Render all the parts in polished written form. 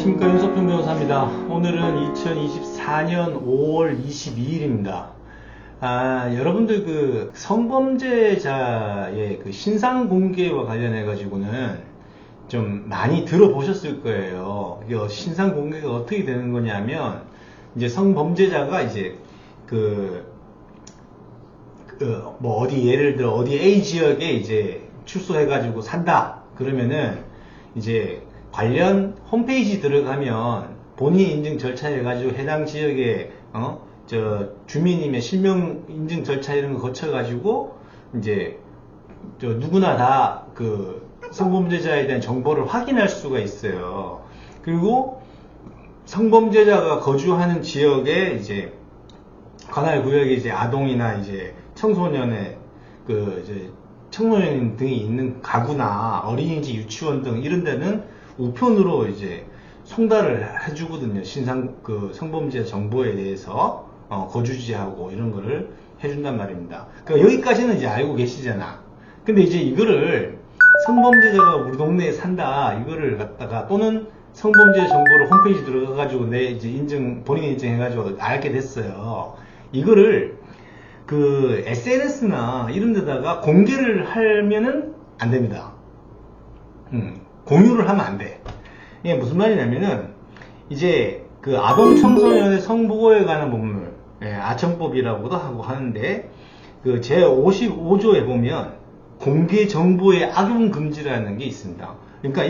안녕하십니까, 윤석준 변호사입니다. 오늘은 2024년 5월 22일입니다. 여러분들 그 성범죄자의 그 신상 공개와 관련해 가지고는 좀 많이 들어보셨을 거예요. 이게 신상 공개가 어떻게 되는 거냐면, 이제 성범죄자가 이제 뭐 어디 예를 들어 어디 A 지역에 이제 출소해 가지고 산다 그러면은 이제 관련 홈페이지 들어가면 본인 인증 절차 해가지고 해당 지역에 주민임의 실명 인증 절차 이런 거 거쳐가지고 이제 누구나 다 그 성범죄자에 대한 정보를 확인할 수가 있어요. 그리고 성범죄자가 거주하는 지역에 이제 관할 구역에 이제 아동이나 이제 청소년의 청소년 등이 있는 가구나 어린이집, 유치원 등 이런 데는 우편으로 이제 송달을 해주거든요. 성범죄 정보에 대해서 거주지하고 이런 거를 해준단 말입니다. 그러니까 여기까지는 이제 알고 계시잖아. 근데 이제 이거를 성범죄자가 우리 동네에 산다 이거를 갖다가 또는 성범죄 정보를 홈페이지 들어가가지고 본인 인증해가지고 알게 됐어요. 이거를 그 SNS나 이런 데다가 공개를 하면은 안 됩니다. 공유를 하면 안 돼. 이게 무슨 말이냐면은, 이제 그 아동 청소년의 성보호에 관한 법률, 아청법이라고도 하고 하는데, 그 제55조에 보면 공개 정보의 악용 금지라는 게 있습니다. 그러니까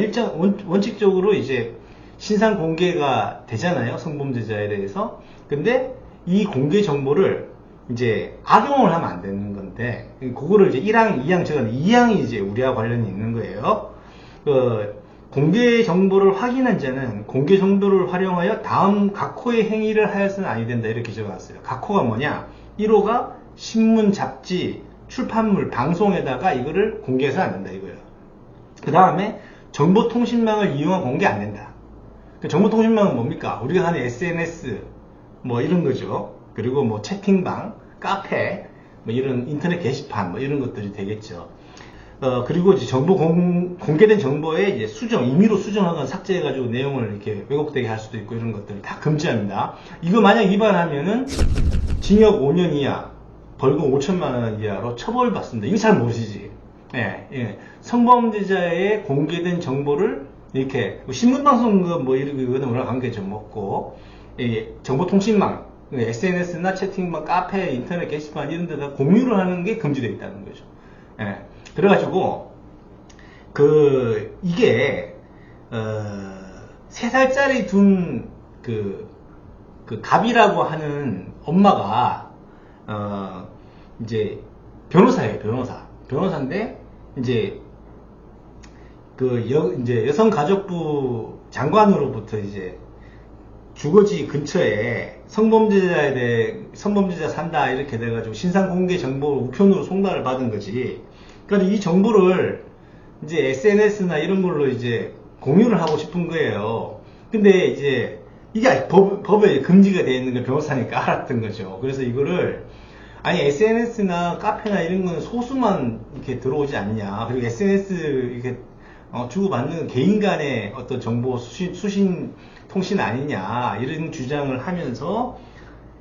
원칙적으로 이제 신상 공개가 되잖아요. 성범죄자에 대해서. 근데 이 공개 정보를 이제 악용을 하면 안 되는 건데, 그거를 이제 1항, 2항, 2항이 이제 우리와 관련이 있는 거예요. 공개 정보를 확인한 자는 공개 정보를 활용하여 다음 각호의 행위를 하여서는 아니 된다 이렇게 적어놨어요. 각호가 뭐냐? 1호가 신문, 잡지, 출판물, 방송에다가 이거를 공개해서 안 된다 이거예요. 그 다음에 정보통신망을 이용한 공개 안 된다. 정보통신망은 뭡니까? 우리가 하는 SNS 뭐 이런 거죠. 그리고 뭐 채팅방, 카페, 뭐 이런 인터넷 게시판 뭐 이런 것들이 되겠죠. 그리고 이제 공개된 정보에 이제 임의로 수정하거나 삭제해가지고 내용을 이렇게 왜곡되게 할 수도 있고 이런 것들을 다 금지합니다. 이거 만약 위반하면은 징역 5년 이하, 벌금 5천만 원 이하로 처벌받습니다. 이거 잘 모르시지? 예. 성범죄자의 공개된 정보를 이렇게 신문방송 뭐 이런 거는 우리랑 관계 좀 없고, 정보통신망, SNS나 채팅방, 카페, 인터넷 게시판 이런 데다 공유를 하는 게 금지되어 있다는 거죠. 예. 그래가지고 이게 3살짜리 둔 갑이라고 하는 엄마가 이제 변호사예요. 변호사인데 이제 이제 여성가족부 장관으로부터 이제 주거지 근처에 성범죄자 산다 이렇게 돼가지고 신상공개 정보 우편으로 송달을 받은 거지. 그러니까 이 정보를 이제 SNS나 이런 걸로 이제 공유를 하고 싶은 거예요. 근데 이제 이게 법에 금지가 되어 있는 걸 변호사니까 알았던 거죠. 그래서 이거를 SNS나 카페나 이런 건 소수만 이렇게 들어오지 않냐. 그리고 SNS 이렇게 주고받는 개인 간의 어떤 정보 수신 통신 아니냐 이런 주장을 하면서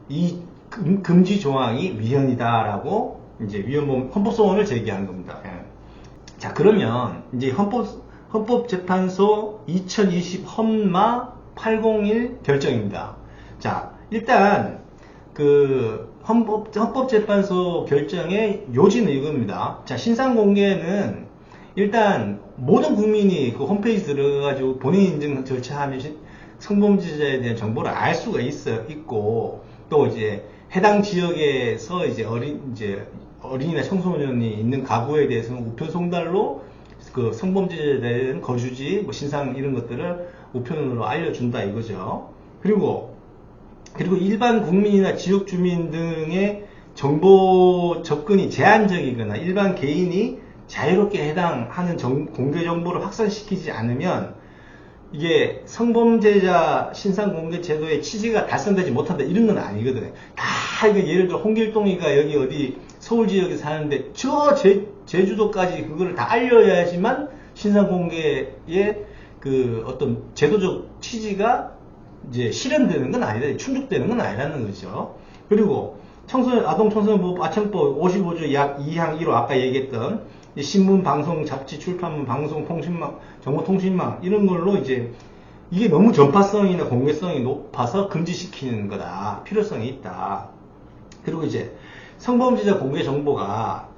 이 금지 조항이 위헌이다라고 이제 헌법소원을 제기한 겁니다. 자, 그러면 이제 헌법재판소 2020 헌마 801 결정입니다. 자, 일단 헌법재판소 결정의 요지는 이겁니다. 자, 신상공개는 일단 모든 국민이 그 홈페이지 들어가가지고 본인 인증 절차하면 성범죄자에 대한 정보를 알 수가 있고, 또 이제 해당 지역에서 이제 어린이나 청소년이 있는 가구에 대해서는 우편 송달로 그 성범죄자에 대한 거주지, 뭐 신상 이런 것들을 우편으로 알려준다 이거죠. 그리고 일반 국민이나 지역 주민 등의 정보 접근이 제한적이거나 일반 개인이 자유롭게 해당하는 공개 정보를 확산시키지 않으면 이게 성범죄자 신상공개 제도의 취지가 달성되지 못한다 이런 건 아니거든요. 다 이거 예를 들어 홍길동이가 여기 어디 서울 지역에 사는데 제주도까지 그거를 다 알려야지만 신상공개에 그 어떤 제도적 취지가 이제 실현되는 건 아니다, 충족되는 건 아니라는 거죠. 그리고 아동 청소년보호 아청법 55조 약 2항 1호 아까 얘기했던 신문, 방송, 잡지, 출판물, 방송, 통신망, 정보통신망 이런 걸로 이제 이게 너무 전파성이나 공개성이 높아서 금지시키는 거다. 필요성이 있다. 그리고 이제 성범죄자 공개 정보가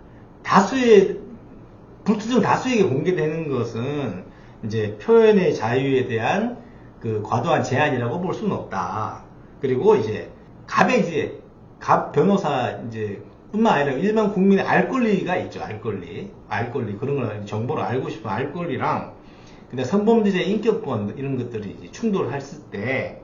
불특정 다수에게 공개되는 것은 이제 표현의 자유에 대한 그 과도한 제한이라고 볼 수는 없다. 그리고 이제 갑 변호사 이제 뿐만 아니라 일반 국민의 알 권리가 있죠. 알 권리 그런 걸 정보를 알고 싶은 알 권리랑 근데 성범죄자의 인격권 이런 것들이 이제 충돌했을 때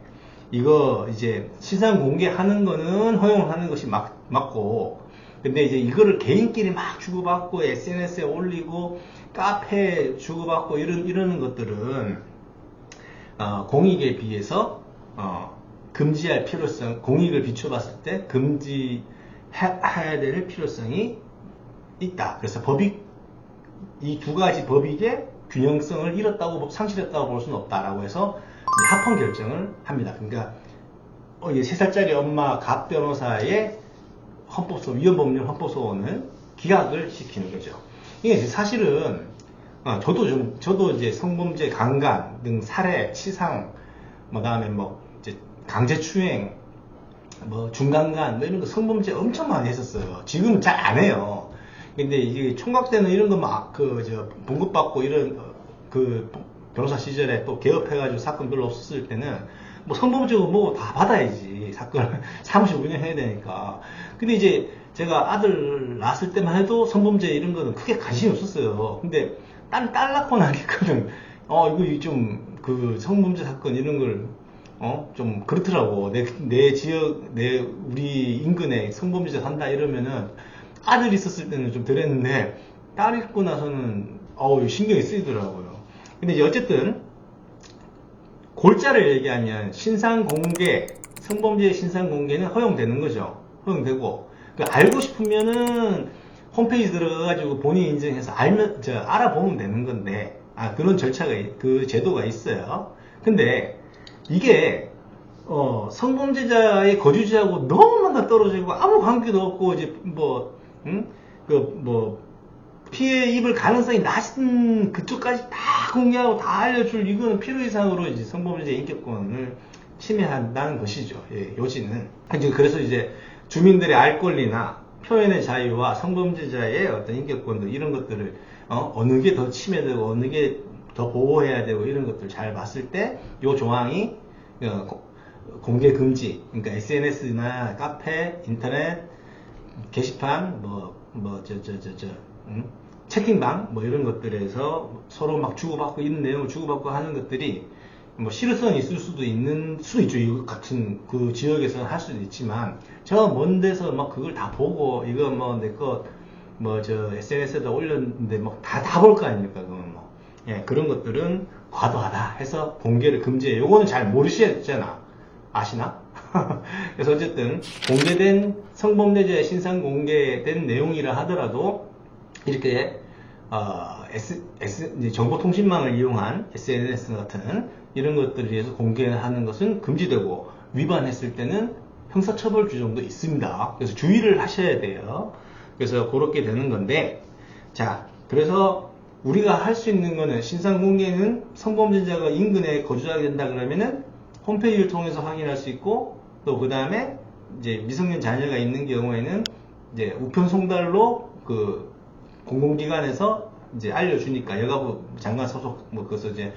이거 이제 시상 공개하는 거는 허용하는 것이 맞고 근데 이제 이거를 개인끼리 막 주고받고 SNS에 올리고 카페에 주고받고 이러는 것들은 공익에 비해서 금지할 필요성, 공익을 비춰봤을 때 금지해야 될 필요성이 있다. 그래서 이 두 가지 법익의 균형성을 상실했다고 볼 수는 없다라고 해서 합헌 결정을 합니다. 그러니까 3살짜리 엄마 갑 변호사의 위헌법률 헌법소원을 기각을 시키는 거죠. 이게 사실은 저도 이제 성범죄, 강간 등 살해, 치상, 다음에 이제 강제추행, 중강간 이런 거 성범죄 엄청 많이 했었어요. 지금은 잘 안 해요. 근데 이게 총각 때는 이런 거 봉급받고 이런 변호사 시절에 또 개업해가지고 사건 별로 없었을 때는 성범죄고 다 받아야지 사건을 사무실 운영해야 되니까. 근데 이제 제가 아들 낳았을 때만 해도 성범죄 이런 거는 크게 관심이 없었어요. 근데 딸 낳고 나니까는 이거 좀 성범죄 사건 이런 걸 좀 그렇더라고. 내 지역 우리 인근에 성범죄자 산다 이러면은 아들 있었을 때는 좀 덜했는데 딸 있고 나서는 신경이 쓰이더라고요. 근데 이제 어쨌든 골자를 얘기하면 성범죄 신상 공개는 허용되는 거죠. 허용되고 알고 싶으면은 홈페이지 들어가가지고 본인 인증해서 알아보면 되는 건데 그런 절차가 그 제도가 있어요. 근데 이게 성범죄자의 거주지하고 너무나 떨어지고 아무 관계도 없고 이제 피해 입을 가능성이 낮은 그쪽까지 다 공개하고 다 알려줄 이거는 필요 이상으로 이제 성범죄 인격권을 침해한다는 것이죠. 요지는. 그래서 이제 주민들의 알 권리나 표현의 자유와 성범죄자의 어떤 인격권도 이런 것들을 어느 게 더 침해되고 어느 게 더 보호해야 되고 이런 것들 잘 봤을 때 이 조항이 공개 금지, 그러니까 SNS나 카페, 인터넷, 게시판, 채팅방 이런 것들에서 서로 막 주고받고 이런 내용을 주고받고 하는 것들이 실효성이 있을 수도 있죠. 이 같은 그 지역에서 할 수도 있지만 저 먼 데서 그걸 다 보고 이거 SNS에다 올렸는데 다 볼 거 아닙니까? 그런 것들은 과도하다 해서 공개를 금지해. 요거는 잘 모르시잖아. 아시나? 그래서 어쨌든 공개된 성범죄자의 신상 공개된 내용이라 하더라도 이렇게 이제 정보통신망을 이용한 SNS 같은 이런 것들에 의해서 공개하는 것은 금지되고 위반했을 때는 형사처벌 규정도 있습니다. 그래서 주의를 하셔야 돼요. 그래서 그렇게 되는 건데, 그래서 우리가 할 수 있는 거는 신상 공개는 성범죄자가 인근에 거주하게 된다 그러면은 홈페이지를 통해서 확인할 수 있고 또 그 다음에 이제 미성년 자녀가 있는 경우에는 이제 우편 송달로 공공기관에서 이제 알려주니까 여가부 장관 소속 그래서 이제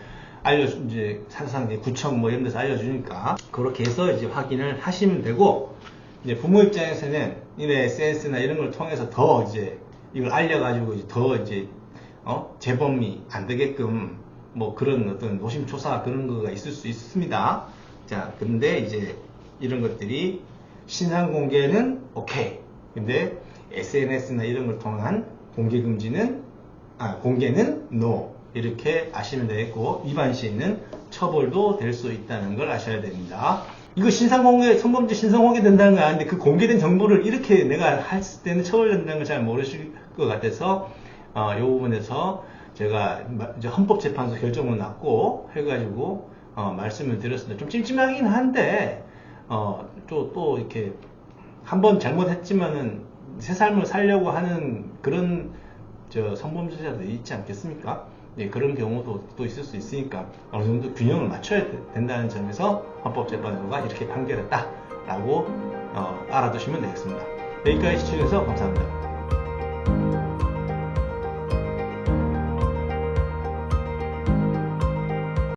사실상 구청 이런 데서 알려주니까 그렇게 해서 이제 확인을 하시면 되고 이제 부모 입장에서는 SNS나 이런 걸 통해서 더 이제 이걸 알려가지고 더 이제 재범이 안 되게끔 그런 어떤 노심초사 그런 거가 있을 수 있습니다. 근데 이제 이런 것들이 신상 공개는 오케이. 근데 SNS나 이런 걸 통한 공개는 NO. 이렇게 아시면 되겠고, 위반 시에는 처벌도 될 수 있다는 걸 아셔야 됩니다. 이거 성범죄 신상 공개 된다는 거 아는데 그 공개된 정보를 이렇게 내가 했을 때는 처벌된다는 걸 잘 모르실 것 같아서, 이 부분에서 제가 이제 헌법재판소 결정은 났고 해가지고 말씀을 드렸습니다. 좀 찜찜하긴 한데 또 이렇게 한번 잘못했지만은 새 삶을 살려고 하는 그런 성범죄자들이 있지 않겠습니까? 예, 그런 경우도 또 있을 수 있으니까 어느 정도 균형을 맞춰야 된다는 점에서 헌법재판소가 이렇게 판결했다라고 알아두시면 되겠습니다. 여기까지 시청해주셔서 감사합니다.